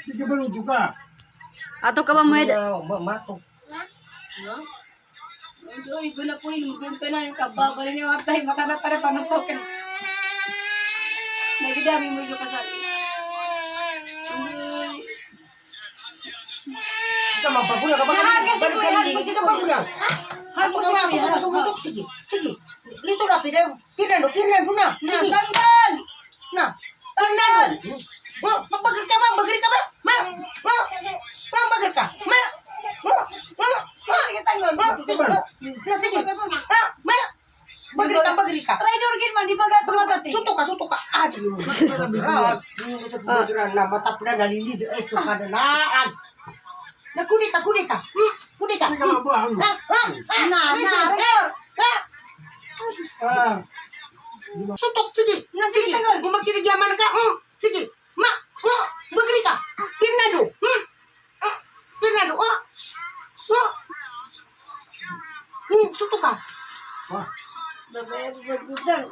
Sige ba juga? Ato ka ba mo Matok. Ibu na po yung gumpa na yung kababali niya matay mata-tara panutokin. Nagidami mo yung kasali. Kita mampagula ka ba? Sige pagula. Hanto ka ba? Sige masumutok. Sige. Sige. Lito na. Pinan mo na. Sige. Tanggal! Na. Tanggal. Magbagar ka ba? Bagari ka ba? Magbagar ka. Sige, tanggal. Sige. Bagari ka. Trader gin man, di ba gato matati? Suntok ka. Aduh. Berat. Na mata pula nalilid. Suka na naan. Kudi ka. Kudi ka. Sige mabuang. Suntok. Sige. Sige. Gumakiligyaman ka. Sige. Bagari ka. Pirnado. Pirnado. Suntok ka. Babaya, babagudang.